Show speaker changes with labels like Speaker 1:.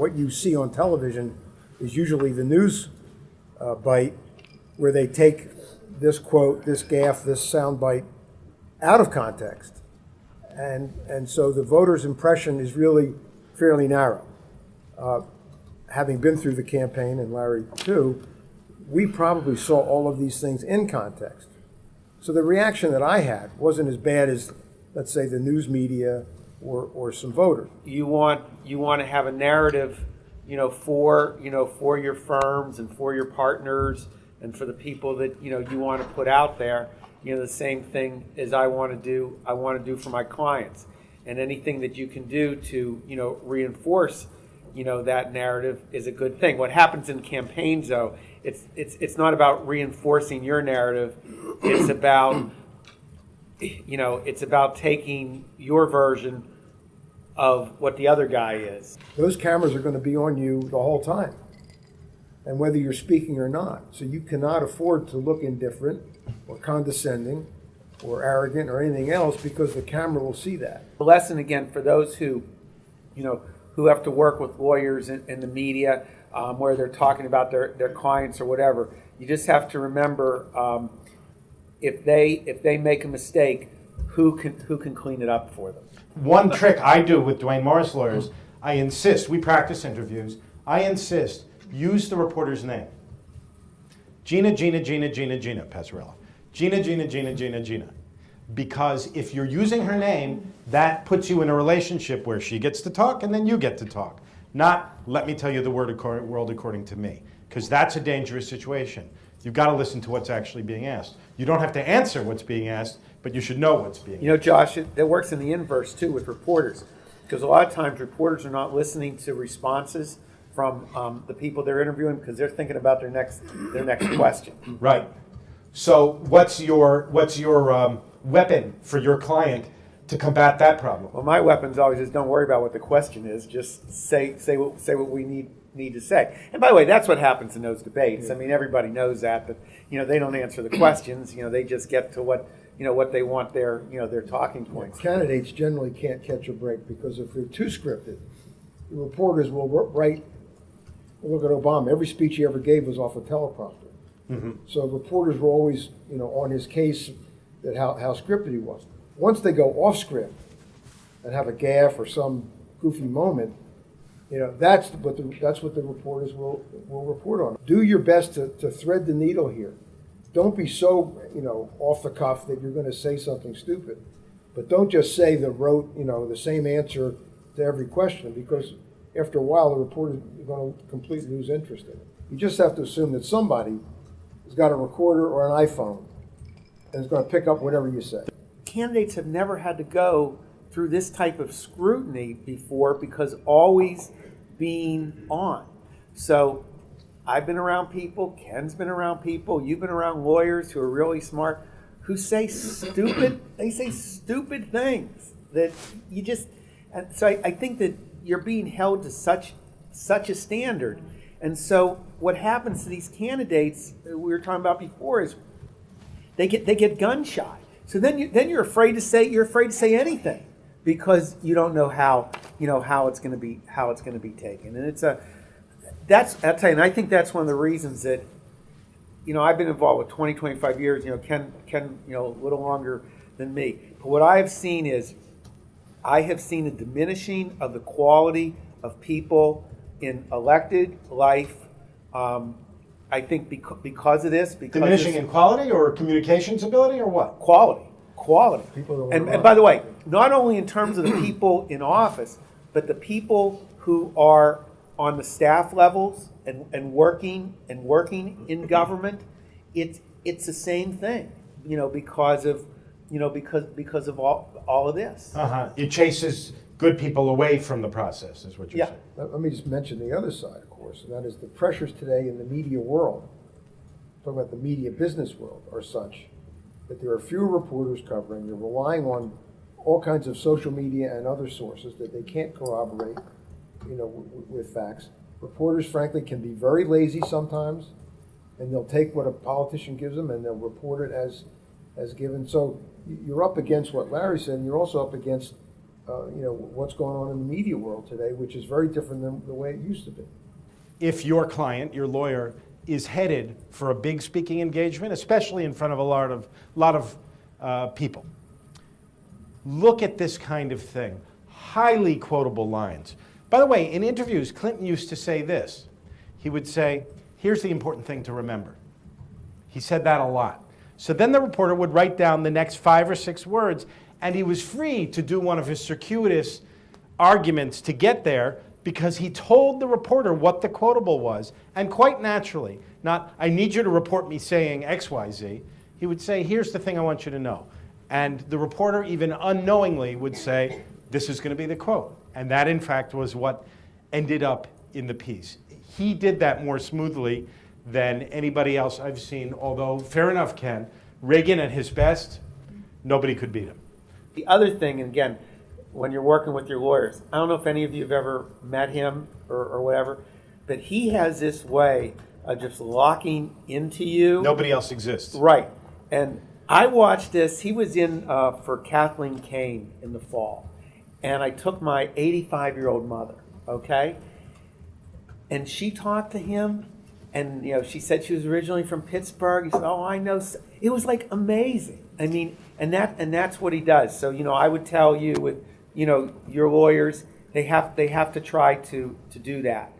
Speaker 1: what you see on television is usually the news bite, where they take this quote, this gaffe, this sound bite out of context. And so the voter's impression is really fairly narrow. Having been through the campaign, and Larry too, we probably saw all of these things in context. So the reaction that I had wasn't as bad as, let's say, the news media or some voters.
Speaker 2: You want to have a narrative, for your firms and for your partners and for the people that you want to put out there. The same thing as I want to do for my clients, and anything that you can do to reinforce that narrative is a good thing. What happens in campaigns, though, it's not about reinforcing your narrative. It's about taking your version of what the other guy is.
Speaker 1: Those cameras are going to be on you the whole time, and whether you're speaking or not. So you cannot afford to look indifferent or condescending or arrogant or anything else, because the camera will see that.
Speaker 2: The lesson, again, for those who have to work with lawyers in the media, where they're talking about their clients or whatever, you just have to remember, if they make a mistake, who can clean it up for them?
Speaker 3: One trick I do with Duane Morris lawyers, I insist, we practice interviews, I insist, use the reporter's name. Gina Passarella. Gina. Because if you're using her name, that puts you in a relationship where she gets to talk and then you get to talk. Not, let me tell you the world according to me. Because that's a dangerous situation. You've got to listen to what's actually being asked. You don't have to answer what's being asked, but you should know what's being asked.
Speaker 2: Josh, it works in the inverse, too, with reporters. Because a lot of times reporters are not listening to responses from the people they're interviewing, because they're thinking about their next question.
Speaker 3: Right. So what's your weapon for your client to combat that problem?
Speaker 2: Well, my weapon's always is don't worry about what the question is. Just say what we need to say. And by the way, that's what happens in those debates. I mean, everybody knows that they don't answer the questions. They just get to what they want their talking points.
Speaker 1: Candidates generally can't catch a break, because if they're too scripted, the reporters will write. Look at Obama. Every speech he ever gave was off a teleprompter. Mm-hmm. So reporters were always, on his case that how scripted he was. Once they go off script and have a gaffe or some goofy moment, that's what the reporters will report on. Do your best to thread the needle here. Don't be so off the cuff that you're going to say something stupid, but don't just say the same answer to every question, because after a while the reporter is going to completely lose interest in it. You just have to assume that somebody has got a recorder or an iPhone and is going to pick up whatever you say.
Speaker 2: Candidates have never had to go through this type of scrutiny before, because always being on. So I've been around people, Ken's been around people, you've been around lawyers who are really smart, who say stupid things that you just, and so I think that you're being held to such a standard. And so what happens to these candidates we were talking about before is they get gun shy. So then you're afraid to say anything, because you don't know how it's going to be taken. And I'll tell you, and I think that's one of the reasons that I've been involved with 25 years. Ken a little longer than me. But what I have seen is I have seen a diminishing of the quality of people in elected life. I think because of this.
Speaker 3: Diminishing in quality or communications ability or what?
Speaker 2: Quality. And by the way, not only in terms of the people in office, but the people who are on the staff levels and working in government. It's the same thing, because of all of this.
Speaker 3: It chases good people away from the process, is what you're saying.
Speaker 1: Let me just mention the other side, of course, and that is the pressures today in the media world, talking about the media business world, are such that there are fewer reporters covering. They're relying on all kinds of social media and other sources that they can't corroborate, with facts. Reporters, frankly, can be very lazy sometimes, and they'll take what a politician gives them and they'll report it as given. So you're up against what Larry said, and you're also up against what's going on in the media world today, which is very different than the way it used to be.
Speaker 3: If your client, your lawyer, is headed for a big speaking engagement, especially in front of a lot of people, look at this kind of thing. Highly quotable lines. By the way, in interviews, Clinton used to say this. He would say, here's the important thing to remember. He said that a lot. So then the reporter would write down the next 5 or 6 words, and he was free to do one of his circuitous arguments to get there, because he told the reporter what the quotable was, and quite naturally, not, I need you to report me saying X, Y, Z. He would say, here's the thing I want you to know. And the reporter, even unknowingly, would say, this is going to be the quote. And that, in fact, was what ended up in the piece. He did that more smoothly than anybody else I've seen, although, fair enough, Ken, Reagan at his best, nobody could beat him.
Speaker 2: The other thing, and again, when you're working with your lawyers, I don't know if any of you have ever met him or whatever, but he has this way of just locking into you.
Speaker 3: Nobody else exists.
Speaker 2: Right. And I watched this. He was in for Kathleen Kane in the fall. And I took my 85-year-old mother, okay? And she talked to him, and she said she was originally from Pittsburgh. He said, "Oh, I know." It was like amazing. I mean, and that's what he does. So I would tell you with your lawyers, they have to try to do that.